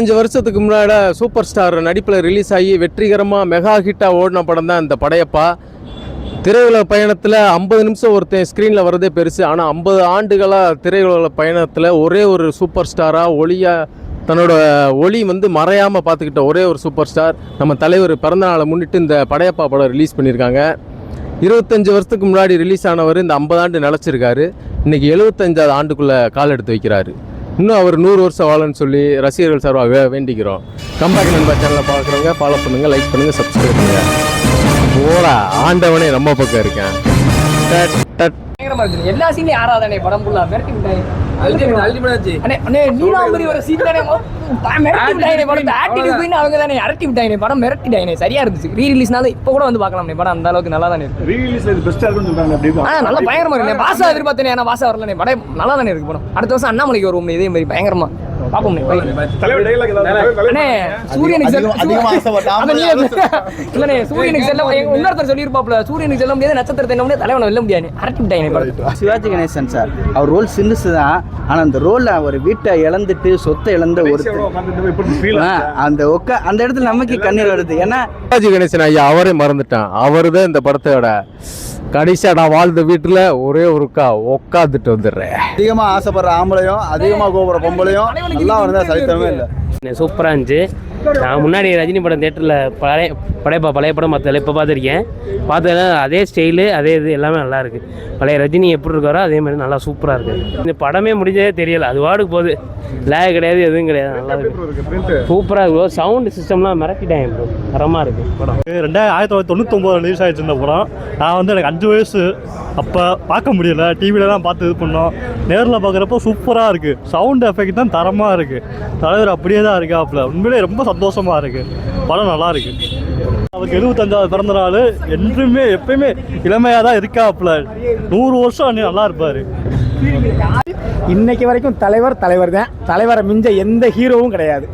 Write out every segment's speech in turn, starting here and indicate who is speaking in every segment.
Speaker 1: 5 வருஷத்துக்கு முன்னாடி super star நடிப்பில் ரிலீஸ் ஆகி வெற்றிகரமாக மெகா ஹிட்டாக ஓடின படம் தான் இந்த படையப்பா. திரையுலக பயணத்தில் 50 நிமிஷம் ஒருத்தன் ஸ்க்ரீனில் வரதே பெருசு. ஆனால் 50 ஆண்டுகளாக திரையுலக பயணத்தில் ஒரே ஒரு சூப்பர் ஸ்டாராக தன்னோட ஒளி மறையாமல் பார்த்துக்கிட்ட ஒரே ஒரு சூப்பர் ஸ்டார் நம்ம தலைவர் பிறந்தநாளை முன்னிட்டு இந்த படையப்பா படம் ரிலீஸ் பண்ணியிருக்காங்க. 25 வருஷத்துக்கு முன்னாடி ரிலீஸ் ஆனவர் இந்த 50 ஆண்டு நிலச்சிருக்காரு. இன்றைக்கி 75வது ஆண்டுக்குள்ளே கால் எடுத்து வைக்கிறாரு. இன்னும் அவர் 100 வருஷம் வாழன்னு சொல்லி ரசிகர்கள் சார்பாக வேண்டிக்கிறோம். கம்பேக் நண்பா சேனலை பார்க்குறவங்க ஃபாலோ பண்ணுங்கள், லைக் பண்ணுங்கள், சப்ஸ்கிரைப் பண்ணுங்கள். போடா ஆண்டவனே நம்ம பக்கம் இருக்கேன்.
Speaker 2: எல்லா சீன்லையும் ஆராதனை படம் ஃபுல்லா மிரட்டி விட்டாங்க. படம் மிரட்டிட்டாங்க. சரியா இருந்துச்சு. ரீ ரிலீஸ்னால இப்ப கூட பார்க்கலாம். படம் அந்த அளவுக்கு நல்லா தானே இருக்கு. நல்லா பயங்கரமா இருக்கு. பாசா எதிர்பார்த்தேன். ஏன்னா பாசா வரல. படம் நல்லா தானே இருக்கு. படம் அடுத்த வருஷம் அண்ணாமலைக்கு வருவோம். இதே மாதிரி பயங்கரமா பாப்போம். சூரியனுக்கு சொல்லிருப்பாப்ல, சூரியனுக்கு செல்ல முடியாது, நட்சத்திரத்தை என்ன முடியாது, தலைவனை வெல்ல முடியாது. அரட்டி விட்டாங்க.
Speaker 3: சிவாஜி கணேசன் சார் அவர் ரோல் சின்னசு தான். ஆனால் அந்த ரோலில் அவர் வீட்டை இழந்துட்டு சொத்தை இழந்த அந்த இடத்துல நமக்கு கண்ணீர் வருது. ஏன்னா
Speaker 1: சிவாஜி கணேசன் ஐயா அவரே மறந்துட்டான். அவர் தான் இந்த படத்தோட கடைசியாக நான் வாழ்ந்த வீட்டில் ஒரே ஒருக்கா உட்காந்துட்டு வந்துடுறேன்.
Speaker 3: அதிகமாக ஆசைப்படுற ஆம்பளையும் அதிகமாக கோபுற பொம்பளையும் எல்லாம் வந்தால் சரித்திரமே இல்லை.
Speaker 4: சூப்பராக இருந்துச்சு. நான் முன்னாடி ரஜினி படம் தேட்டரில் பழைய படம் மற்ற இப்போ பார்த்துருக்கேன். பார்த்ததுல அதே ஸ்டைலு அதே இது எல்லாமே நல்லாயிருக்கு. பழைய ரஜினி எப்படி இருக்காரோ அதே மாதிரி நல்லா சூப்பராக இருக்குது. இந்த படமே முடிஞ்சதே தெரியலை. அது வாடுக்கு போகுது. லேக் கிடையாது, எதுவும் கிடையாது. நல்லா இருக்குது, சூப்பராக இருக்கும். சவுண்டு சிஸ்டம்லாம் மிரட்டிட்டாங்க. இப்போ தரமாக இருக்குது படம்.
Speaker 5: 1999 ரிலீஸ் ஆகிடுச்சு இந்த படம். நான் எனக்கு 5 வயசு. அப்போ பார்க்க முடியல, டிவியில் தான் பார்த்து இது பண்ணோம். நேரில் பார்க்குறப்போ சூப்பராக இருக்குது. சவுண்ட் எஃபெக்ட் தான் தரமாக இருக்குது. தலைவர் அப்படியே தான் இருக்காப்புல. உண்மையிலே ரொம்ப சந்தோஷமாக இருக்குது. படம் நல்லா இருக்குது. அவருக்கு 75வது பிறந்த நாள். என்றுமே எப்பயுமே இளமையாக தான் இருக்காப்புல. 100 வருஷம் நல்லா இருப்பார்.
Speaker 6: இன்னைக்கு வரைக்கும் தலைவர் தான். தலைவரை மிஞ்ச எந்த ஹீரோவும் கிடையாது.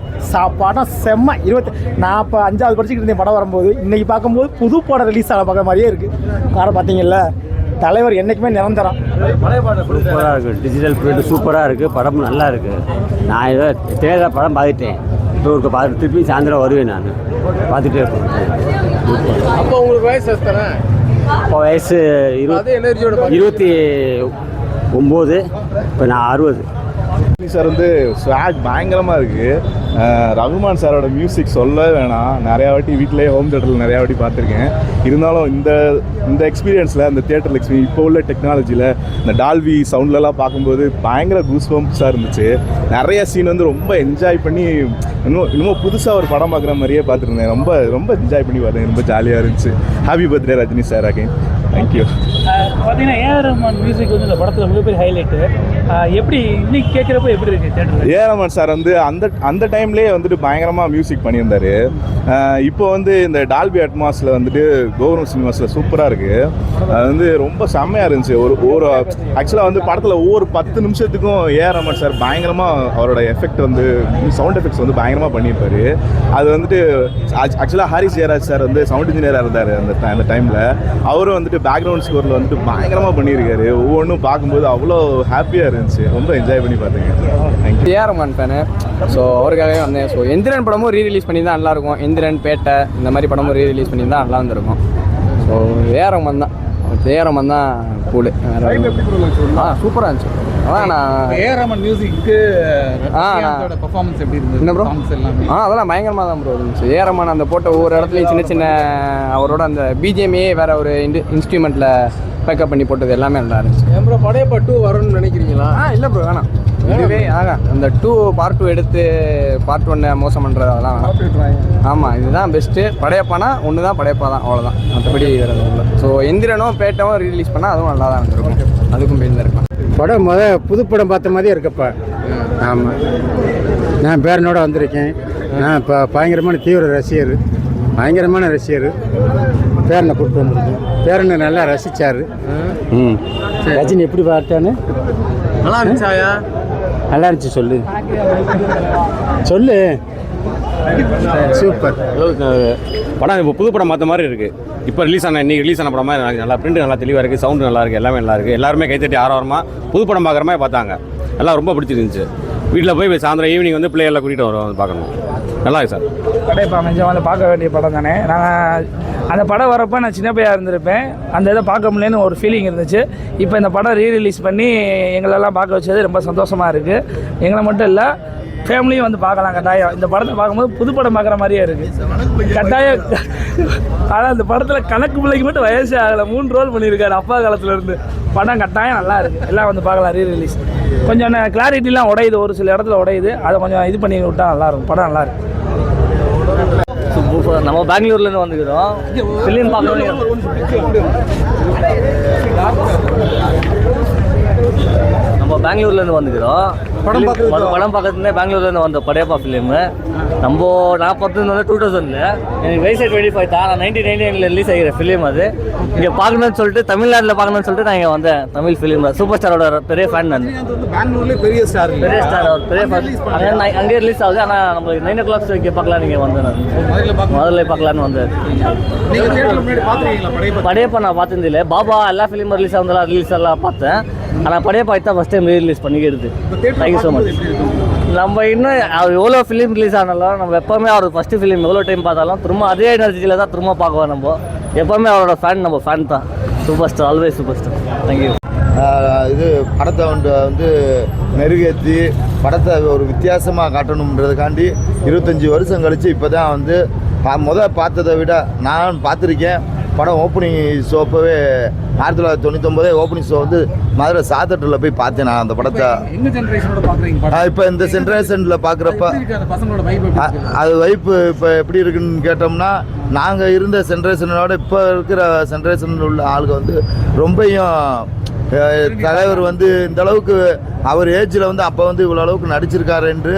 Speaker 6: படம் செம்ம. 45வது படிச்சுக்கிட்டு இருந்தேன் படம் வரும்போது. இன்னைக்கு பார்க்கும்போது புது படம் ரிலீஸ் ஆன பார்க்குற மாதிரியே இருக்குது. காரணம் பார்த்தீங்கல்ல, தலைவர் என்றைக்குமே நிரந்தரம்.
Speaker 7: சூப்பராக இருக்குது. டிஜிட்டல் பிரிண்ட் சூப்பராக இருக்குது. படமும் நல்லா இருக்குது. நான் ஏதோ தேர்தல் படம் பார்த்துட்டேன். இப்போ பார்த்து திருப்பி சாயந்தரம் வருவேன். நான் பார்த்துட்டே இருப்பேன்.
Speaker 1: அப்போ உங்களுக்கு வயசு எத்தனை?
Speaker 7: இப்போ வயசு 29. இப்போ நான் 60.
Speaker 8: சார் ஸ்வாக் பயங்கரமாக இருக்குது. ரகுமான் சாரோட மியூசிக் சொல்லவே வேணாம். நிறையா வாட்டி வீட்டிலே ஹோம் தேட்டரில் நிறையா வாட்டி பார்த்துருக்கேன். இருந்தாலும் இந்த எக்ஸ்பீரியன்ஸில், இந்த தியேட்டரில் எக்ஸ்பீரியன்ஸ் இப்போ உள்ள டெக்னாலஜியில் இந்த டால்வி சவுண்ட்லலாம் பார்க்கும்போது பயங்கர கூஸ் பம்ப்ஸாக இருந்துச்சு. நிறைய சீன் ரொம்ப என்ஜாய் பண்ணி இன்னும் புதுசாக ஒரு படம் பார்க்குற மாதிரியே பார்த்துருந்தேன். ரொம்ப என்ஜாய் பண்ணி பார்த்தேன். ரொம்ப ஜாலியாக இருந்துச்சு. Happy birthday Rajini sir again. Thank you.
Speaker 9: பார்த்தீங்கன்னா ஏஆர் ரஹ்மான் மியூசிக் இந்த படத்தில் மிகப்பெரிய ஹைலைட்டு. எப்படி இன்னைக்கு கேட்குறப்போ எப்படி இருக்குது தேட்டரில்?
Speaker 8: ஏஆர் ரஹ்மான் சார் அந்த டைம்லேயே பயங்கரமாக மியூசிக் பண்ணியிருந்தார். இப்போ இந்த டால்பி அட்மாஸில் கௌரவம் சினிமாஸில் சூப்பராக இருக்குது. அது ரொம்ப செம்மையாக இருந்துச்சு. ஒரு ஆக்சுவலாக படத்தில் ஒவ்வொரு 10 நிமிஷத்துக்கும் ஏஆர் ரஹ்மான் சார் பயங்கரமாக அவரோட எஃபெக்ட் சவுண்ட் எஃபெக்ட்ஸ் பயங்கரமாக பண்ணியிருப்பார். அது ஆக்சுவலாக ஹாரிஸ் ஜெயராஜ் சார் சவுண்ட் இன்ஜினியராக இருந்தார் அந்த டைமில். அவரும் பேக்ரவுண்ட் ஸ்கோரில் பயங்கரமாக பண்ணியிருக்காரு. ஒவ்வொன்றும் பார்க்கும்போது அவ்வளோ ஹாப்பியாக இருந்துச்சு. ரொம்ப என்ஜாய் பண்ணி பார்த்தேங்க. Thank you.
Speaker 2: AR Rahman fan. So அவருக்காகவே வந்தேன். ஸோ எந்திரன் படமும் ரீ-ரிலீஸ் பண்ணி தான் நல்லாயிருக்கும். எந்திரன், பேட்டை இந்த மாதிரி படமும் ரீ-ரிலீஸ் பண்ணி தான் நல்லா இருந்திருக்கும். ஸோ ஏஆர் ரஹ்மான் தான் கூடு. சூப்பராக இருந்துச்சு. அதான் நான்
Speaker 10: ஏஆர் ரஹ்மான் மியூசிக்கு பெர்ஃபார்மன்ஸ் எப்படி இருந்தது?
Speaker 2: ப்ரோ அதெல்லாம் பயங்கரமாக தான் ப்ரோ இருந்துச்சு. ஏஆர் ரஹ்மான் அந்த போட்ட ஒவ்வொரு இடத்துலையும் சின்ன அவரோட அந்த பிஜிஎம்ஏ வேற ஒரு இன்ஸ்ட்ருமெண்ட்டில் பேக்கப் பண்ணி போட்டது எல்லாமே நல்லா இருந்துச்சு.
Speaker 1: ப்ரோ படையப்பா 2 வரும்னு நினைக்கிறீங்களா?
Speaker 2: இல்லை ப்ரோ வேணாம். இதுவே அந்த பார்ட் 2 எடுத்து பார்ட் 1 மோசம் பண்ணுறது அதெல்லாம் வேணாம். ஆமாம், இதுதான் பெஸ்ட்டு. படையப்பானா ஒன்று தான், படையப்பா தான், அவ்வளோதான். மற்றபடி வேறு இல்லை. ஸோ எந்திரனும் பேட்டவும் ரீலீஸ் பண்ணால் அதுவும் நல்லா தான் இருந்திருக்கும். அதுக்கும் போயிருந்துருக்கலாம்.
Speaker 6: படம் புதுப்படம் பார்த்த மாதிரியே இருக்கப்பா. ஆமாம், நான் பேரனோட வந்திருக்கேன். நான் இப்போ பயங்கரமான ரசிகர். பேரனை கூப்பிட்டு வந்திருக்கேன். பேரனை நல்லா ரசித்தார். ரஜினி எப்படி பார்த்தான்னு
Speaker 1: நல்லா இருந்துச்சாயா?
Speaker 6: நல்லா இருந்துச்சு. சொல்லு சூப்பர்.
Speaker 7: படம் இப்போ புது படம் பார்த்த மாதிரி இருக்குது. இப்போ இன்னைக்கு ரிலீஸ் ஆன படம் மாதிரி நல்லா பிரிண்ட் நல்லா தெளிவாக இருக்குது. சவுண்டு நல்லா இருக்குது. எல்லாமே நல்லா இருக்குது. எல்லாருமே கைத்தட்டி ஆரவாரமாக புது படம் பார்க்குற மாதிரி பார்த்தாங்க. எல்லாம் ரொம்ப பிடிச்சிருந்துச்சு. வீட்டில் போய் சாயந்தரம் ஈவினிங் வந்து பிள்ளைகளை கூட்டிகிட்டு வரோம் வந்து பார்க்கணும். நல்லா இருக்கு சார்.
Speaker 9: படையப்பா நிஜம் வந்து பார்க்க வேண்டிய படம் தானே. நாங்கள் அந்த படம் வரப்போ நான் சின்ன பையாக இருந்திருப்பேன், அந்த இதை பார்க்க முடியலன்னு ஒரு ஃபீலிங் இருந்துச்சு. இப்போ இந்த படம் ரீரிலீஸ் பண்ணி எங்களெல்லாம் பார்க்க வச்சது ரொம்ப சந்தோஷமாக இருக்குது. எங்களை மட்டும் இல்லை, ஃபேமிலியும் வந்து பார்க்கலாம் கட்டாயம். இந்த படத்தை பார்க்கும்போது புது படம் பார்க்குற மாதிரியே இருக்குது கட்டாயம். ஆனால் இந்த படத்தில் கணக்கு பிள்ளைக்கு மட்டும் வயசே ஆகலை, 3 ரோல் பண்ணியிருக்காரு அப்பா காலத்துலேருந்து. படம் கட்டாயம் நல்லா இருக்குது, எல்லாம் வந்து பார்க்கலாம் ரீரிலீஸ். கொஞ்சம் கிளாரிட்டிலாம் உடையுது, ஒரு சில இடத்துல உடையுது, அதை கொஞ்சம் இது பண்ணி விட்டால் நல்லாயிருக்கும். படம் நல்லாயிருக்கு.
Speaker 3: நம்ம பெங்களூர்லேருந்து வந்துக்கிறோம், ஃபிலிம் பார்க்கணும். நம்ம பெங்களூர்லேருந்து வந்துக்கிறோம், படம் பார்க்கறதுனே பெங்களூர்லேருந்து வந்த படையப்பா ஃபிலிமு. நான் பார்த்தது வந்து 2000 எனக்கு வயசு 25 தான். நான் 1999 ரிலீஸ் ஆகிற ஃபிலிம் அது. இங்கே பார்க்கணும்னு சொல்லிட்டு தமிழ்நாட்டில் பார்க்கணும்னு சொல்லிட்டு நான் இங்கே வந்தேன். தமிழ் ஃபிலிம் சூப்பர் ஸ்டாரோட பெரிய ஃபேன் நான்.
Speaker 10: பெங்களூர்லேயே பெரிய ஸ்டார்
Speaker 3: அவர் பெரிய ஃபேன். அங்கேயே ரிலீஸ் ஆகுது, ஆனால் நம்மளுக்கு 9 o'clock இங்கே பார்க்கலாம். நீங்கள் வந்தேன் நான் முதல்ல பார்க்கலான்னு வந்தேன். படையப்பா நான் பார்த்தது இல்லை. பாபா எல்லா ஃபிலிமும் ரிலீஸ் ஆகுதுலாம், ரிலீஸ் எல்லாம் பார்த்தேன். ஆனால் படையப்பா தான் ஃபஸ்ட் டைம் ரீரிலீஸ் பண்ணிக்கிறது. Thank you so much. நம்ம இன்னும் அவர் எவ்வளோ ஃபிலிம் ரிலீஸ் ஆனாலும் நம்ம எப்போவுமே அவர் ஃபஸ்ட்டு ஃபிலிம் எவ்வளோ டைம் பார்த்தாலும் திரும்ப அதே எனர்ஜியில் தான் திரும்ப பார்க்குவோம். நம்ம எப்போவுமே அவரோட ஃபேன், நம்ம ஃபேன் தான். Super star, always super star. Thank you.
Speaker 11: இது படத்தை வந்து மெருகேற்றி படத்தை ஒரு வித்தியாசமாக காட்டணுன்றதுக்காண்டி 25 வருஷம் கழித்து இப்போ தான் வந்து பார்த்ததை விட நான் பார்த்துருக்கேன். படம் ஓப்பனிங் ஷோ அப்போவே 1999 ஓப்பனிங் ஷோ வந்து மதுரை சாத்தட்டில் போய் பார்த்தேன் நான் அந்த படத்தை. இப்போ இந்த ஜென்ரேஷனில் பார்க்குறப்ப அது வைப்பு இப்போ எப்படி இருக்குன்னு கேட்டோம்னா, நாங்கள் இருந்த ஜென்ரேஷனோட இப்போ இருக்கிற ஜென்ரேஷனில் உள்ள ஆளுங்க வந்து ரொம்பையும் தலைவர் வந்து இந்த அளவுக்கு அவர் ஏஜில் வந்து அப்போ வந்து இவ்வளோ அளவுக்கு நடிச்சிருக்காரு என்று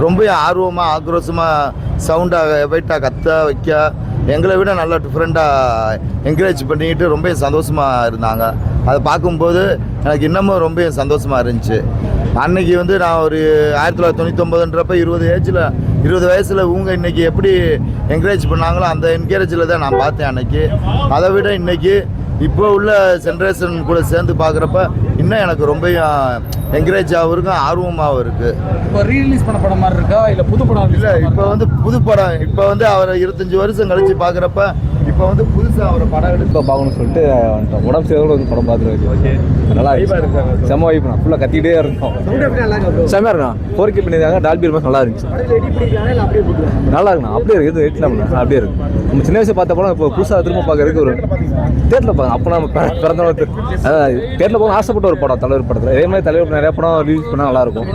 Speaker 11: ரொம்ப ஆர்வமாக ஆக்ரோஷமாக சவுண்டாக எஃபெக்டாக கத்த வைக்க எங்களை விட நல்லா டிஃப்ரெண்ட்டாக என்கரேஜ் பண்ணிக்கிட்டு ரொம்ப சந்தோஷமாக இருந்தாங்க. அதை பார்க்கும்போது எனக்கு இன்னமும் ரொம்ப சந்தோஷமாக இருந்துச்சு. அன்னைக்கு வந்து நான் ஒரு 1999ன்றப்ப 20 வயசில் இவங்க இன்றைக்கி எப்படி என்கரேஜ் பண்ணாங்களோ அந்த என்கரேஜில் தான் நான் பார்த்தேன் அன்னைக்கு. அதை விட இன்றைக்கி இப்போ உள்ள ஜென்ரேஷன் கூட சேர்ந்து பார்க்குறப்ப இன்னும் எனக்கு ரொம்ப என்கரேஜாகவும் இருக்கும், ஆர்வமாகவும் இருக்குது.
Speaker 10: இப்போ ரீரிலீஸ் பண்ண படம் மாதிரி இருக்கா இல்லை புது படம்?
Speaker 11: இல்லை, இப்போ வந்து புது படம். இப்போ வந்து அவரை 25 வருஷம் கழிச்சு பார்க்குறப்ப இப்போ வந்து புதுசாக அவரை படம் எடுத்து பார்க்கணும்னு சொல்லிட்டு உடம்பு சேரோட வந்து படம் பார்த்துருக்கு. ஓகே, நல்லா செம்ம வைப்பு. நான் ஃபுல்லாக கத்திக்கிட்டே இருந்தோம். செம்மையாக இருக்கணும். 4K பண்ணியிருந்தாங்க. டால்பி ரொம்ப நல்லா இருந்துச்சு. நல்லா இருக்குண்ணா. அப்படியே இருக்குது, எடிட்லாம் அப்படியே இருக்கு. நம்ம சின்ன வயசு பார்த்த படம் இப்போ புதுசாக திரும்ப பார்க்கறதுக்கு ஒரு தேட்டரில் பார்க்கணும். அப்போ நம்ம பிறந்தவங்க தேட்டரில் போகணும் ஆசைப்பட்ட ஒரு படம் தலைவர் படத்தில். இதே மாதிரி தலைவர் நிறைய படம் ரிலீஸ் பண்ணால் நல்லாயிருக்கும்.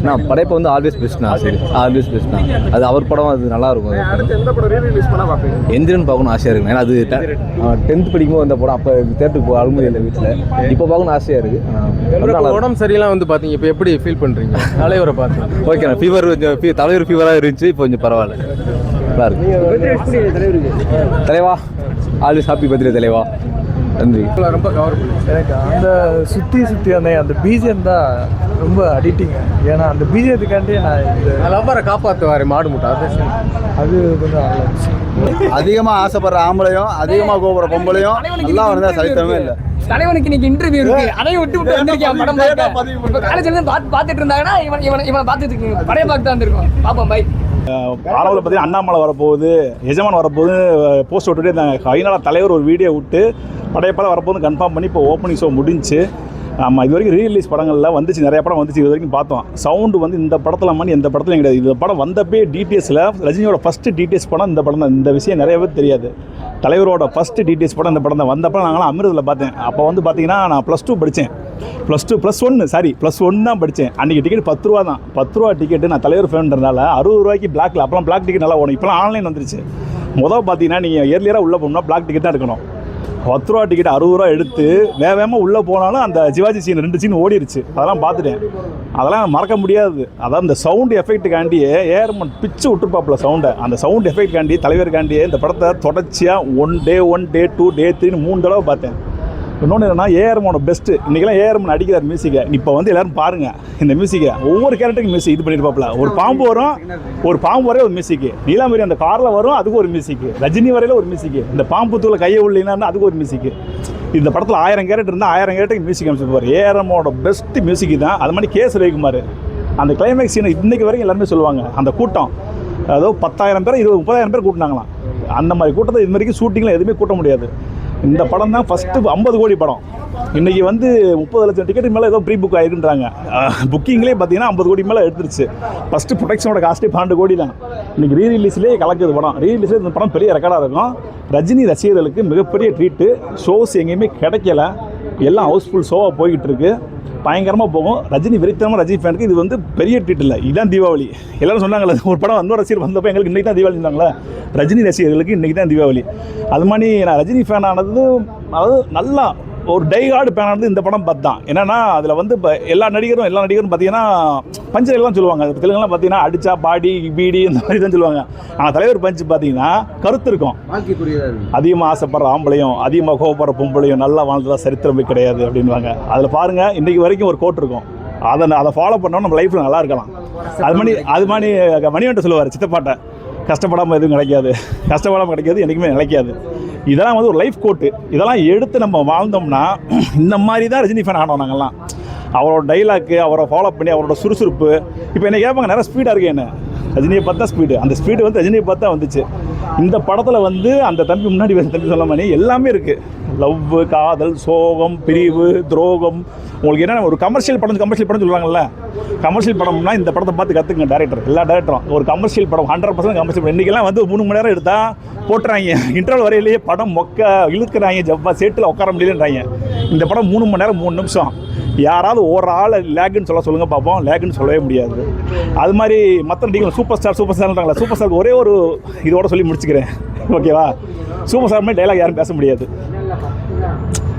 Speaker 11: நான் படைப்பை வந்து ஆல்வேஸ் பெஸ்ட்ண்ணா. சரி, ஆல்வேஸ் பெஸ்ட்ண்ணா. அது அவர் படம், அது நல்லா இருக்கும். எந்திரன் பார்க்கணும் ஆசையாக இருக்கு. ஏன்னா அது 10th படிக்கும்போது அந்த படம். அப்போ தேட்டருக்கு போக அனுமதி இல்லை வீட்டில். இப்போ பார்க்கணும் ஆசையாக இருக்குது.
Speaker 1: உடம்பு சரியில்லாம் வந்து பார்த்தீங்க, இப்போ எப்படி ஃபீல் பண்ணுறீங்க தலைவரை பார்த்து?
Speaker 11: ஓகேண்ணா. ஃபீவர் கொஞ்சம் தலைவர் ஃபீவராக இருந்துச்சு, இப்போ கொஞ்சம் பரவாயில்ல, நல்லா இருக்கு. தலைவா, ஆல்வேஸ் ஹாப்பி பர்த்டே தலைவா. நன்றி.
Speaker 1: ரொம்ப கவர் பண்ணி
Speaker 6: எனக்கு அந்த சுற்றி அந்த பிஜிஎம் தான் ரொம்ப அடிக்டிங்க. ஏன்னா அந்த பிஜிஎத்துக்காண்டி நான் இந்த
Speaker 1: லவ்வரை காப்பாற்றுவார் மாடு முட்டை.
Speaker 6: அது கொஞ்சம்
Speaker 11: அதிகமாக ஆசைப்படுற ஆம்பளையும் அதிகமாக கோபுற பொம்பளையும் எல்லாம் வந்தால் சரித்திரமே இல்லை.
Speaker 12: தலைவனுக்கு இன்னைக்கு இன்டர்வியூ இருக்கு, அதையும் விட்டு வந்திருக்கேன் படம் பார்க்க. காலேஜ்ல இருந்து பார்த்துட்டு இருந்தாங்கன்னா இவனை பார்த்துட்டு இருக்கீங்க. படைய பார்த்து தான் இருக்கும். பாப்போம் பை.
Speaker 5: ஆரம்பத்தில் பார்த்தீங்கன்னா அண்ணாமலை வரப்போகுது, எஜமான் வரப்போகுது போஸ்ட் விட்டுட்டே இருந்தாங்க. ஃபைனலாக தலைவர் ஒரு வீடியோ விட்டு படையப்பால் வரப்போகுது கன்ஃபார்ம் பண்ணி இப்போ ஓப்பனிங் ஷோ முடிஞ்சு. ஆமாம், இது வரைக்கும் ரீரிலீஸ் படங்களில் வந்துச்சு, நிறைய படம் வந்துச்சு. இது வரைக்கும் பார்த்தோம். சவுண்டு வந்து இந்த படத்தில் மாதிரி எந்த படத்துலையும் கிடையாது. இந்த படம் வந்தப்பே டிடிஎஸில் ரஜினியோட ஃபஸ்ட்டு டிடிஎஸ் படம் இந்த படம் தான். இந்த விஷயம் நிறைய பேர் தெரியாது. தலைவரோட ஃபஸ்ட்டு டிடிஎஸ் படம் இந்த படம் தான். வந்தப்போ நாங்களாம் அமிர்தத்தில் பார்த்தேன். அப்போ வந்து பார்த்தீங்கன்னா நான் +2 படித்தேன். +1 தான் படித்தேன். அன்றைக்கி டிக்கெட் 10 ரூபா தான். 10 ரூபா டிக்கெட்டு. நான் தலைவர் ஃபேன்றனால 60 ரூபாய்க்கு பிளாக்ல, அப்போலாம் பிளாக் டிக்கெட் நல்லா ஓடும். இப்போலாம் ஆன்லைன் வந்துருச்சு. பார்த்தீங்கன்னா நீங்கள் இயர்லியராக உள்ளே போகணும்னா பிளாக் டிக்கெட் தான் எடுக்கணும். 10 ரூபா டிக்கெட் 60 ரூபா எடுத்து வேகமாக உள்ளே போனாலும் அந்த சிவாஜி சீன் 2 சீன் ஓடிடுச்சு. அதெல்லாம் பார்த்துட்டேன். அதெல்லாம் மறக்க முடியாது. அதான் இந்த சவுண்ட் எஃபெக்ட்டுக்காண்டியே ஏர்மன் பிச்சு விட்டுருப்பாப்புல சவுண்டை. அந்த சவுண்ட் எஃபெக்ட்காண்டி தலைவருக்காண்டியே இந்த படத்தை தொடர்ச்சியாக 1 day 2 day 3 3 தடவை பார்த்தேன். இன்னொன்று என்னன்னா ஏஆர்எம்மோட பெஸ்ட்டு இன்றைக்கெல்லாம் ஏஆர்எம் அடிக்கிறார் மியூசிக்கை. இப்போ வந்து எல்லோரும் பாருங்கள் இந்த மியூசிக்கை, ஒவ்வொரு கேரக்டருக்கு மியூசிக் இது பண்ணியிருப்பாப்புல. ஒரு பாம்பு வரும், ஒரு பாம்பு வரைய ஒரு மியூசிக்கு, நீலாம்பரி அந்த காரில் வரும் அதுக்கு ஒரு மியூசிக்கு, ரஜினி வரையில் ஒரு மியூசிக்கு, இந்த பாம்பு தூளை கையை உள்ளினா அதுக்கு ஒரு மியூசிக்கு. இந்த படத்தில் 1000 கேரக்டர் இருந்தால் 1000 கேரக்டருக்கு மியூசிக் அமைச்சிருப்பார். ஏஆர்எம்மோட பெஸ்ட்டு மியூசிக் தான். அது மாதிரி கேஎஸ் ரவிக்குமார் அந்த கிளைமேக்ஸ் சீனை இன்றைக்கி வரைக்கும் எல்லாருமே சொல்லுவாங்க. அந்த கூட்டம் அதாவது 10,000 பேர் 20-30,000 பேர் கூட்டினாங்களாம். அந்த மாதிரி கூட்டத்தை இது வரைக்கும் ஷூட்டிங்கில் எதுவுமே கூட்ட முடியாது. இந்த படம் தான் ஃபஸ்ட்டு 50 கோடி படம். இன்றைக்கி வந்து 30 லட்சம் டிக்கெட் மேலே ஏதோ ப்ரீ புக் ஆகிருன்றாங்க. புக்கிங்லேயே பார்த்தீங்கன்னா 50 கோடி மேலே எடுத்துருச்சு. ஃபஸ்ட்டு ப்ரொடக்ஷனோட காஸ்ட்டே 12 கோடி தான். இன்றைக்கி ரீரிலீஸ்லேயே கலக்குது படம். ரீரிலீஸில் இந்த படம் பெரிய ரெக்கார்டாக இருக்கும். ரஜினி ரசிகர்களுக்கு மிகப்பெரிய ட்ரீட்டு. ஷோஸ் எங்கேயுமே கிடைக்கல, எல்லாம் ஹவுஸ்ஃபுல் ஷோவாக போய்கிட்டு இருக்கு. பயங்கரமாக போகும். ரஜினி வெறித்தனமாக ரஜினி ஃபேனுக்கு இது வந்து பெரிய ட்ரீட் இல்லை, இதுதான் தீபாவளி. எல்லோரும் சொன்னாங்களே ஒரு படம் இன்னொரு ரசிகர் வந்தப்போ எங்களுக்கு இன்றைக்கி தான் தீபாவளி இருந்தாங்களே, ரஜினி ரசிகர்களுக்கு இன்றைக்கி தான் தீபாவளி. அது மாதிரி நான் ரஜினி ஃபேன் ஆனது அதாவது நல்லா ஒரு டைகார்டு ஃபேன் ஆனது இந்த படம் பார்த்து தான். என்னென்னா அதில் வந்து இப்போ எல்லா நடிகரும் பார்த்தீங்கன்னா பஞ்செல்லாம் சொல்லுவாங்க. தெலுங்குலாம் பார்த்தீங்கன்னா அடிச்சா பாடி பீடி இந்த மாதிரி தான் சொல்லுவாங்க. ஆனால் தலைவர் பஞ்சு பார்த்தீங்கன்னா கருத்து இருக்கும். அதிகமாக ஆசைப்படுற ஆம்பளையும் அதிகமாக கோவப்படுற பொம்பளையும் நல்லா வாழ்ந்ததா சரித்திரமே கிடையாது அப்படின்வாங்க. அதில் பாருங்கள் இன்றைக்கி வரைக்கும் ஒரு கோட் இருக்கும். அதை ஃபாலோ பண்ணோம் நம்ம லைஃப்பில் நல்லா இருக்கலாம். அது மாதிரி மணிவன்ட்ட சொல்லுவார் சித்தப்பாட்டை, கஷ்டப்படாமல் எதுவும் கிடைக்காது என்றைக்குமே நிலைக்காது. இதெல்லாம் வந்து ஒரு லைஃப் கோட்டு. இதெல்லாம் எடுத்து நம்ம வாழ்ந்தோம்னா இந்த மாதிரி தான் ரஜினி ஃபேன் ஆனோம் நாங்கள்லாம். அவரோட டைலாக்கு, அவரை ஃபாலோ பண்ணி அவரோட சுறுசுறுப்பு. இப்போ என்ன கேட்பாங்க நிறைய ஸ்பீடாக இருக்குது என்ன, ரஜினியை பார்த்தா ஸ்பீடு, அந்த ஸ்பீடு வந்து ரஜினியை பார்த்தா வந்துச்சு. இந்த படத்தில் வந்து அந்த தம்பி முன்னாடி தம்பி சொல்ல மாதிரி எல்லாமே இருக்குது. லவ், காதல், சோகம், பிரிவு, துரோகம். உங்களுக்கு என்ன ஒரு கமர்ஷியல் படம் சொல்லுவாங்கல்ல, கமர்ஷியல் படம்னா இந்த படத்தை பார்த்து கற்றுக்குங்க டேரக்டர். எல்லா டேரக்டரும் ஒரு கமர்ஷியல் படம் 100% கமர்ஷியல் படம். இன்றைக்கெல்லாம் வந்து 3 மணி நேரம் எடுத்தால் போட்டுறாங்க. இன்டர்வல் வரையிலேயே படம் மொக்க இழுக்கிறாங்க, ஜப்பா சேட்டில் உட்கார முடியலன்றாங்க. இந்த படம் 3 மணி நேரம் 3 நிமிஷம். யாராவது ஒரு ஆள் லேக்குன்னு சொல்லுங்கள் பார்ப்போம். லேக்குன்னு சொல்லவே முடியாது. அது மாதிரி மற்ற நடிகர்கள் சூப்பர் ஸ்டார்ன்றாங்களா, சூப்பர் ஸ்டாருக்கு ஒரே ஒரு இதோட சொல்லி முடிச்சுக்கிறேன், ஓகேவா? சூப்பர் ஸ்டார் மாதிரி டைலாக் யாரும் பேச முடியாது.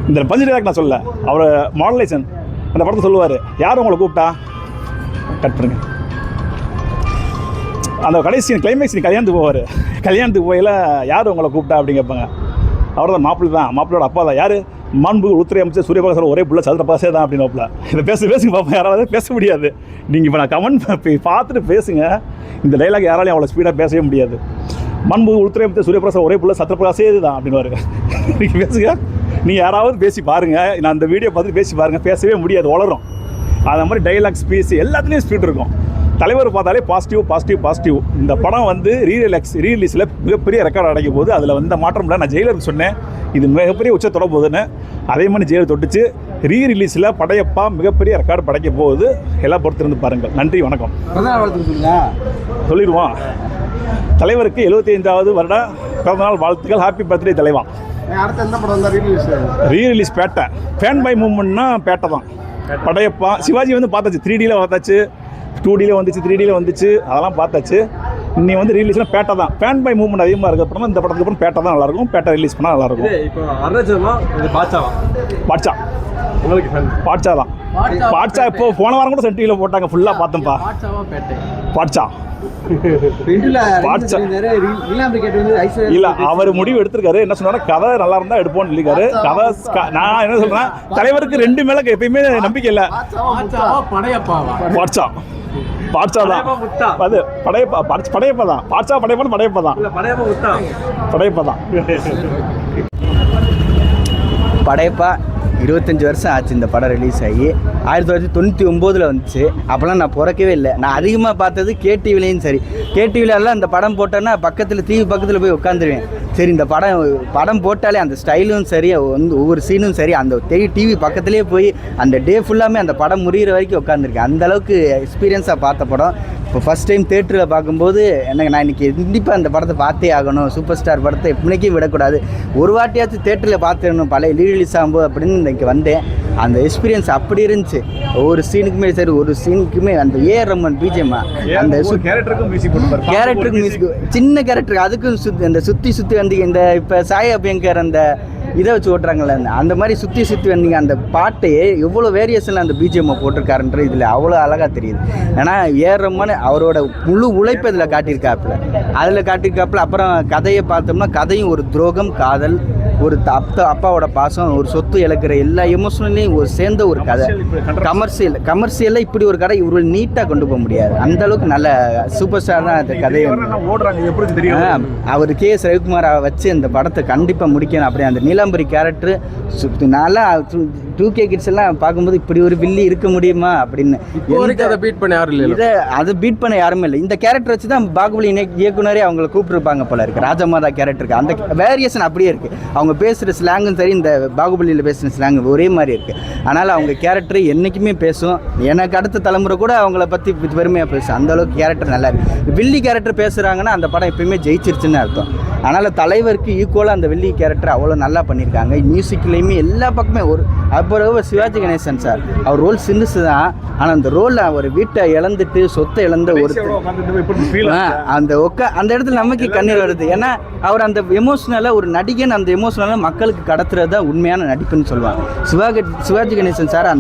Speaker 5: இந்த பஞ்சு டைலாக் நான் சொல்ல, அவர் மாடலேஷன் அந்த படத்தை சொல்லுவார், யார் உங்களை கூப்பிட்டா கட் பண்ணுங்க. அந்த கடைசி கிளைமேக்ஸ் கல்யாணத்துக்கு போவார். கல்யாணத்துக்கு போயில யார் உங்களை கூப்பிட்டா அப்படின்னு கேட்பாங்க. அவர் தான் மாப்பிள்ளையோட அப்பா தான். யார்? மாண்பு உள்துறை அமைச்சர் சூரியபிரகாஷ் ஒரே புள்ள சந்திரபாசே தான் அப்படின்னு. இதை பேசுங்க பார்ப்போம். யாராவது பேச முடியாது. நீங்கள் இப்போ நான் கமெண்ட் பார்த்துட்டு பேசுங்க. இந்த டைலாக் யாராலையும் அவ்வளோ ஸ்பீடாக பேசவே முடியாது. மாண்பு உள்துறை அமைச்சர் சூரியபிரகாஷ் ஒரே புள்ள சந்திரபிரகாஷே தான் அப்படின்னு. நீங்கள் பேசுங்க. நீங்கள் யாராவது பேசி பாருங்கள். நான் அந்த வீடியோ பார்த்துட்டு பேசி பாருங்கள். பேசவே முடியாது, வளரும். அது மாதிரி டைலாக், ஸ்பீச் எல்லாத்துலேயும் ஸ்பீட் இருக்கும். தலைவர் பார்த்தாலே பாசிட்டிவ். இந்த படம் வந்து ரீரிலீஸில் மிகப்பெரிய ரெக்கார்ட் அடைக்கும் போது அதில் வந்த மாற்றம் இல்லை. நான் ஜெயிலருக்கு சொன்னேன் இது மிகப்பெரிய உச்ச தொட போகுதுன்னு. அதே மாதிரி ஜெயிலர் தொட்டுச்சு. ரீரிலீஸில் படையப்பா மிகப்பெரிய ரெக்கார்டு படைக்க போகுது. எல்லாம் பொறுத்திருந்து பாருங்கள். நன்றி, வணக்கம். சொல்லிடுவோம். தலைவருக்கு 75வது வருட பிறந்தநாள் வாழ்த்துக்கள். ஹாப்பி பர்த்டே தலைவா.
Speaker 10: அடுத்த எந்த படம் தான்
Speaker 5: ரீரிலீஸ் பேட்டை ஃபேன் பை மூவ்மெண்ட்னா பேட்டை தான். படையப்பா சிவாஜி வந்து பார்த்தாச்சு, 3Dயில் பார்த்தாச்சு, 2Dயில் வந்துச்சு, 3Dயில் வந்துச்சு, அதெல்லாம் பார்த்தாச்சு. இன்னைக்கு வந்து ரிலீஸ்லாம் பேட்டை தான். ஃபேன் பை மூவ்மெண்ட் அதிகமாக இருக்க அப்புறம் இந்த படத்துக்கு அப்புறம் பேட்டை தான் நல்லாயிருக்கும். பேட்டை ரிலீஸ் பண்ணால் நல்லாயிருக்கும்.
Speaker 1: இப்போ அருணாச்சலமா இது
Speaker 5: பாட்சா உங்களுக்கு பாட்சா தான். பாட்சா இப்போ போன வாரம் கூட சன் டிவியில் போட்டாங்க, ஃபுல்லாக பார்த்தோம்ப்பா. பாட்சா இல்ல அவர் முடிவு எடுத்திருக்காரு. என்ன சொன்னாரு, கதை நல்லா இருந்தா எடுப்போம்னு சொல்லிருக்காரு. கதை நான் என்ன சொல்றேன், தலைவருக்கு 2 மேல எப்பயுமே நம்பிக்கை இல்ல. பாட்சா தான், அது படையப்பா தான். பாட்சா படையப்பா தான்.
Speaker 2: படையப்பா 25 வருஷம் ஆச்சு இந்த படம் ரிலீஸ் ஆகி. 1999 வந்துச்சு. அப்போலாம் நான் பிறக்கவே இல்லை. நான் அதிகமாக பார்த்தது கேடிவிலையும் சரி. கேடிவிலெல்லாம் இந்த படம் போட்டோன்னா பக்கத்தில் டிவி பக்கத்தில் போய் உட்காந்துருவேன். சரி, இந்த படம் போட்டாலே அந்த ஸ்டைலும் சரி, வந்து ஒவ்வொரு சீனும் சரி, அந்த டிவி பக்கத்துலேயே போய் அந்த டே ஃபுல்லாமே அந்த படம் முடிகிற வரைக்கும் உட்காந்துருக்கேன். அந்தளவுக்கு எக்ஸ்பீரியன்ஸாக பார்த்த படம். இப்போ ஃபஸ்ட் டைம் தேட்டரில் பார்க்கும்போது எனக்கு நான் இன்றைக்கி கண்டிப்பாக அந்த படத்தை பார்த்தே ஆகணும். சூப்பர் ஸ்டார் படத்தை எப்படிக்கே விடக்கூடாது, ஒரு வாட்டியாச்சும் தேட்டரில் பார்த்துடணும் பழைய ரீரிலீஸ் ஆகும்போது அப்படின்னு இன்றைக்கி வந்தேன். அந்த எக்ஸ்பீரியன்ஸ் அப்படி இருந்துச்சு. ஒவ்வொரு சீனுக்குமே சரி, ஒரு சீனுக்குமே அந்த ஏஆர் ரஹ்மான் பிஜிஎம், அந்த கேரக்டருக்கு மியூசிக், சின்ன கேரக்டருக்கு அதுக்கும் அந்த சுற்றி வந்து இந்த இப்போ சாய் அபியங்கர் அந்த இதை வச்சு ஓட்டுறாங்கல்ல, அந்த மாதிரி சுற்றி வந்தீங்க. அந்த பாட்டே எவ்வளோ வேரியேஷனில் அந்த பிஜிஎம்மை போட்டிருக்காருன்ற இதில் அவ்வளோ அழகாக தெரியுது. ஏன்னா ஏஆர் ரஹ்மான் அவரோட முழு உழைப்பு இதில் காட்டியிருக்காப்புல. அப்புறம் கதையை பார்த்தோம்னா கதையும் ஒரு துரோகம், காதல், ஒரு அப்பாவோட பாசம், ஒரு சொத்து இழக்கிற எல்லா எமோஷனலையும் ஒரு சேர்ந்த ஒரு கதை. கமர்ஷியலில் இப்படி ஒரு கதை இவர்கள் நீட்டாக கொண்டு போக முடியாது. அந்த அளவுக்கு நல்ல சூப்பர் ஸ்டார் தான் அந்த கதையை. அவர் கேஎஸ் ரவிக்குமாரை வச்சு அந்த படத்தை கண்டிப்பாக முடிக்கணும். அப்படி அந்த நீலாம்பரி கேரக்டர் நல்லா 2K கிட்ஸ் எல்லாம் பார்க்கும்போது இப்படி ஒரு வில்லி இருக்க முடியுமா அப்படின்னு
Speaker 1: அதை பீட் பண்ண யாரும் இல்லை.
Speaker 2: அதை பீட் பண்ண யாருமே இல்லை. இந்த கேரக்டர் வச்சு தான் பாகுபலி இயக்குனரே அவங்களை கூப்பிட்டுருப்பாங்க போல இருக்குது. ராஜமாதா கேரக்டருக்கு அந்த வேரியேஷன் அப்படியே இருக்குது. அவங்க பேசுகிற ஸ்லாங்கும் சரி, இந்த பாகுபலியில் பேசுகிற ஸ்லாங் ஒரே மாதிரி இருக்குது. அதனால் அவங்க கேரக்டர் என்றைக்குமே பேசும். எனக்கு அடுத்த தலைமுறை கூட அவங்கள பற்றி பெருமையாக பேசும். அந்தளவுக்கு கேரக்டர் நல்லா இருக்குது. வில்லி கேரக்டர் பேசுகிறாங்கன்னா அந்த படம் எப்பயுமே ஜெயிச்சிருச்சுன்னு அர்த்தம். அதனால் தலைவருக்கு ஈக்குவலாக அந்த வில்லி கேரக்டர் அவ்வளோ நல்லா பண்ணியிருக்காங்க. மியூசிக்லேயுமே எல்லா பக்கமே அப்புறம் சிவாஜி கணேசன் சார் அவர் ரோல் சின்னுசு தான். ஆனால் அந்த ரோலில் அவர் வீட்டை இழந்துட்டு சொத்தை இழந்த அந்த இடத்துல நமக்கு கண்ணீர் வருது. ஏன்னா அவர் அந்த எமோஷனலாக ஒரு நடிகன் அந்த எமோஷனலாக மக்களுக்கு கடத்துறது தான் உண்மையான நடிப்புன்னு சொல்லுவாங்க. சிவாஜி கணேசன் சார்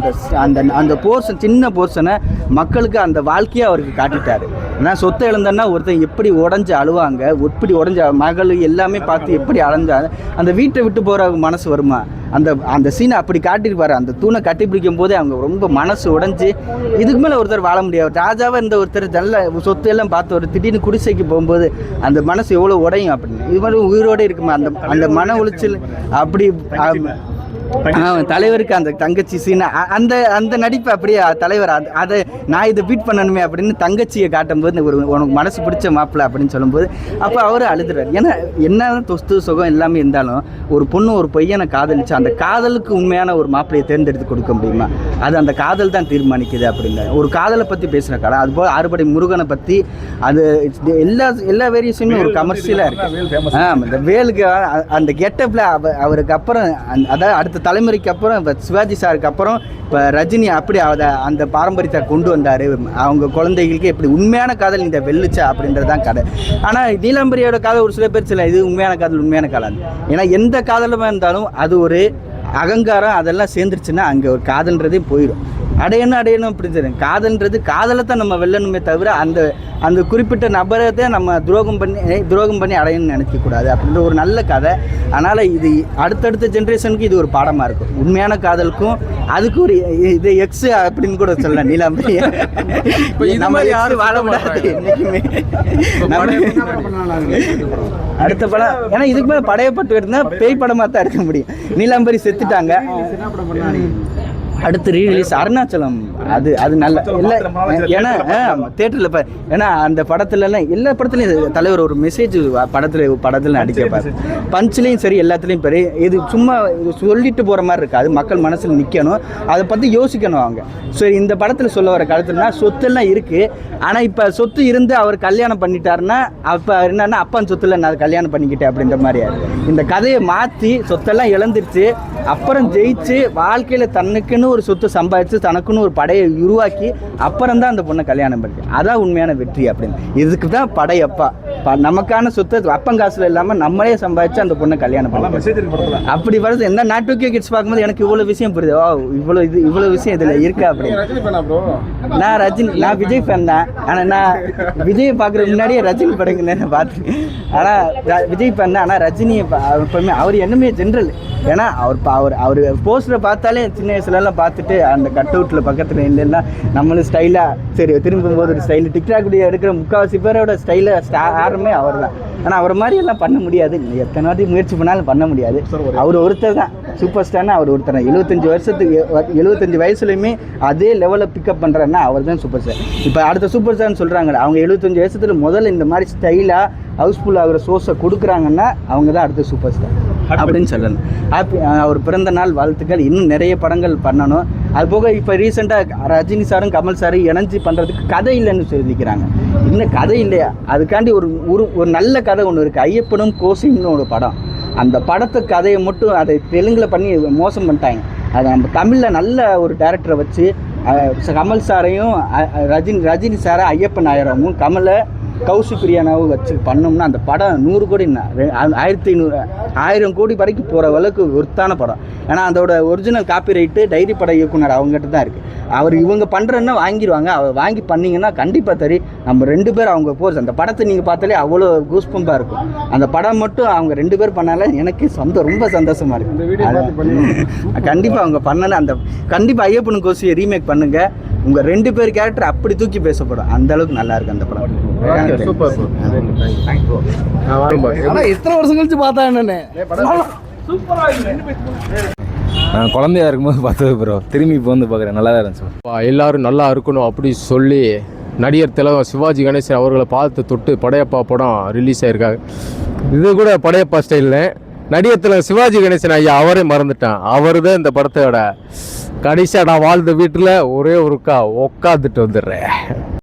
Speaker 2: அந்த போர்ஷன் சின்ன போர்ஷனை மக்களுக்கு அந்த வாழ்க்கையை அவருக்கு காட்டிட்டார். ஏன்னா சொத்தை இழந்தன்னா ஒருத்தன் எப்படி உடஞ்சி அழுவாங்க, எப்படி உடஞ்ச மகள் எல்லாமே பார்த்து எப்படி அழைஞ்சாங்க. அந்த வீட்டை விட்டு போகிற மனசு வருமா? அந்த சீனை அப்படி காட்டியிருப்பாரு. அந்த தூணை கட்டி பிடிக்கும் போதே அவங்க ரொம்ப மனசு உடஞ்சி இதுக்கு மேலே ஒருத்தர் வாழ முடியாது. ராஜாவாக இருந்த ஒருத்தர் நல்ல சொத்து எல்லாம் பார்த்து ஒரு திடீர்னு குடிசைக்கு போகும்போது அந்த மனசு எவ்வளோ உடையும் அப்படின்னு. இது மாதிரி உயிரோடு இருக்குமா அந்த மன உளைச்சல் அப்படி தலைவருக்கு அந்த தங்கச்சி சீனை அந்த நடிப்பு அப்படியே தலைவர் அதை நான் இதை பீட் பண்ணணுமே அப்படின்னு தங்கச்சியை காட்டும்போது உனக்கு மனசு பிடிச்ச மாப்பிள்ளை அப்படின்னு சொல்லும்போது அப்போ அவர் அழுதுறாரு. ஏன்னா என்ன தொஸ்து சுகம் எல்லாமே இருந்தாலும் ஒரு பொண்ணு ஒரு பையனை காதலிச்சு அந்த காதலுக்கு உண்மையான ஒரு மாப்பிள்ளையை தேர்ந்தெடுத்து கொடுக்க முடியுமா? அது அந்த காதல் தான் தீர்மானிக்குது அப்படின்னு ஒரு காதலை பற்றி பேசுகிற கடை. அதுபோல் ஆறுபடை முருகனை பற்றி அது எல்லா வேரியேஷனுமே ஒரு கமர்ஷியலாக இருக்குது. இந்த வேலுக்கு அந்த கெட்டப்பில் அவருக்கு அப்புறம் அதாவது அடுத்த தலைமுறைக்கு அப்புறம் இப்போ சிவாஜி சாருக்கு அப்புறம் இப்போ ரஜினி அப்படி அந்த பாரம்பரியத்தை கொண்டு வந்தார். அவங்க குழந்தைகளுக்கு எப்படி உண்மையான காதல் இந்த வெல்லுச்சா அப்படின்றது தான் கதை. ஆனால் நீலாம்பரியோட காதல் ஒரு சில பேர் இது உண்மையான காதல். ஏன்னா எந்த காதலுமே இருந்தாலும் அது ஒரு அகங்காரம் அதெல்லாம் சேர்ந்துருச்சுன்னா அங்கே ஒரு காதல்ன்றதே போயிடும். அடையணும் அப்படி தெரியும். காதல்ன்றது காதலை தான் நம்ம வெல்லணுமே தவிர அந்த குறிப்பிட்ட நபரை தான் நம்ம துரோகம் பண்ணி அடையணும்னு நினைக்கக்கூடாது அப்படின்ற ஒரு நல்ல கதை. அதனால் இது அடுத்தடுத்த ஜென்ரேஷனுக்கு இது ஒரு பாடமாக இருக்கும். உண்மையான காதலுக்கும் அதுக்கு ஒரு இது எக்ஸ் அப்படின்னு கூட சொல்லலாம். நீலாம்பரி நம்ம யாரும் வாழ முடியாது என்றைக்குமே. அடுத்த படம் ஏன்னா இதுக்கு மேலே படையப்பட்டு இருந்தால் பேய் படமாக தான் இருக்க முடியும். நீலாம்பரி செத்துட்டாங்க. அடுத்து ரீரிலீஸ் அருணாச்சலம் அது நல்ல இல்லை. ஏன்னா தேட்டரில் ஏன்னா அந்த படத்துலலாம் எல்லா படத்துலையும் தலைவர் ஒரு மெசேஜ் படத்தில் நடிக்கப்பார். பஞ்ச்லேயும் சரி எல்லாத்துலேயும் பெரிய இது சும்மா சொல்லிட்டு போகிற மாதிரி இருக்காது. மக்கள் மனசில் நிற்கணும், அதை பற்றி யோசிக்கணும் அவங்க. சரி இந்த படத்தில் சொல்ல வர கருத்துனா சொத்தெல்லாம் இருக்குது. ஆனால் இப்போ சொத்து இருந்து அவர் கல்யாணம் பண்ணிட்டாருன்னா அப்போ என்னன்னா அப்பான் சொத்துல நான் கல்யாணம் பண்ணிக்கிட்டேன் அப்படின்ற மாதிரியாரு. இந்த கதையை மாற்றி சொத்தெல்லாம் இழந்துருச்சு அப்புறம் ஜெயிச்சு வாழ்க்கையில் தனக்குன்னு ஒரு சொத்து சம்பாதிச்சு தனக்குன்னு ஒரு படையை உருவாக்கி அப்புறம் தான் அந்த பொண்ணை கல்யாணம் பண்ணி அதான் உண்மையான வெற்றி அப்படின்னு. இதுக்கு தான் படையப்பா நமக்கான சொத்தை அப்பங்காசுல இல்லாமல் நம்மளே சம்பாதிச்சு அந்த பொண்ணை கல்யாணம் பண்ணி அப்படி வருது. எந்த நாட்டுக்கே கிட்ஸ் பார்க்கும்போது எனக்கு இவ்வளோ விஷயம் புரியுது. இவ்வளோ விஷயம் இதில் இருக்கா அப்படின்னு. நான் விஜய் ஃபேன் தான். ஆனால் நான் விஜயை பார்க்குற முன்னாடியே ரஜினி படங்கன்னு பார்த்துருக்கேன். ஆனால் விஜய் ஃபேன் தான். ஆனால் ரஜினியை எப்பவுமே அவர் என்னமே ஜென்ரல். ஏன்னா அவர் போஸ்டரை பார்த்தாலே சின்ன வயசுலலாம் பார்த்துட்டு அந்த கட் அவுட்டில் பக்கத்தில் இல்லைன்னா நம்மளும் ஸ்டைலாக சரி திரும்பும்போது ஒரு ஸ்டைலு டிக்டாக் வீடியோ எடுக்கிற முக்கால்வாசி பேரோட ஸ்டைலை ஆரம்பமே அவர் தான். ஆனால் அவர் மாதிரி எல்லாம் பண்ண முடியாது. எத்தனை வாட்டி முயற்சி பண்ணாலும் பண்ண முடியாது. அவர் ஒருத்தர் தான் சூப்பர் ஸ்டார்னா. அவர் ஒருத்தர் 75 வயசுலையுமே அதே லெவலில் பிக்கப் பண்ணுறாருன்னா அவர் தான் சூப்பர் ஸ்டார். இப்போ அடுத்த சூப்பர் ஸ்டார்னு சொல்கிறாங்க. அவங்க 75 வயசுல முதல்ல இந்த மாதிரி ஸ்டைலாக ஹவுஸ்ஃபுல் ஆகிற ஷோஸை கொடுக்குறாங்கன்னா அவங்க தான் அடுத்த சூப்பர் ஸ்டார் அப்படின்னு சொல்லணும். அவர் பிறந்த நாள் வாழ்த்துக்கள். இன்னும் நிறைய படங்கள் பண்ணணும். அது போக இப்போ ரீசெண்டாக ரஜினி சாரும் கமல் சாரும் இணைஞ்சி பண்ணுறதுக்கு கதை இல்லைன்னு சொல்லிக்கிறாங்க. இன்னும் கதை இல்லையா? அதுக்காண்டி ஒரு நல்ல கதை ஒன்று இருக்குது. ஐயப்பனும் கோசிங்னு ஒரு படம். அந்த படத்தை கதையை மட்டும் அதை தெலுங்கில் பண்ணி மோசம் பண்ணிட்டாங்க. அதை நம்ம தமிழில் நல்ல ஒரு டேரக்டரை வச்சு கமல் சாரையும் ரஜினி சாரை ஐயப்பன் ஆயிரமும் கமலை
Speaker 13: கௌசி பிரியாணாவும் வச்சு பண்ணோம்னா அந்த படம் 100 கோடி 1500 1000 கோடி வரைக்கும் போகிற அளவுக்கு ஒர்த்தான படம். ஏன்னா அதோட ஒரிஜினல் காப்பி ரைட்டு டைரி பட இயக்குனர் அவங்ககிட்ட தான் இருக்குது. அவர் இவங்க பண்ணுறன்னா வாங்கிடுவாங்க. அவர் வாங்கி பண்ணிங்கன்னா கண்டிப்பாக தெரியும். நம்ம 2 பேர் அவங்க போகிறது அந்த படத்தை நீங்கள் பார்த்தாலே அவ்வளோ கூஸ்பம்பாக இருக்கும். அந்த படம் மட்டும் அவங்க 2 பேர் பண்ணாலே எனக்கு ரொம்ப சந்தோஷமாக இருக்குது. கண்டிப்பாக அவங்க பண்ணல அந்த கண்டிப்பாக ஐயப்பன் கோசியை ரீமேக் பண்ணுங்கள். உங்கள் 2 பேர் கேரக்டர் அப்படி தூக்கி பேசப்படும். அந்த அளவுக்கு நல்லா இருக்கு அந்த படம்.
Speaker 1: சூப்பர்.
Speaker 12: ஆனால் எத்தனை வருஷம் கழிச்சு பார்த்தா என்னன்னு
Speaker 2: நான் குழந்தையா இருக்கும்போது பார்த்தது ப்ரோ. திரும்பி இப்போ வந்து பார்க்குறேன். நல்லா தான் இருந்துச்சு.
Speaker 1: எல்லாரும் நல்லா இருக்கணும் அப்படி சொல்லி நடிகர் திலகம் சிவாஜி கணேசன் அவர்களை பார்த்து தொட்டு படையப்பா படம் ரிலீஸ் ஆயிருக்காங்க. இது கூட படையப்பா ஸ்டைலில் நடிகர் திலகம் சிவாஜி கணேசன் ஐயா அவரே மறந்துட்டான். அவர் தான் இந்த படத்தோட கடைசியாக நான் வாழ்ந்த வீட்டில் ஒரே ஒருக்கா உட்காந்துட்டு வந்துடுறேன்.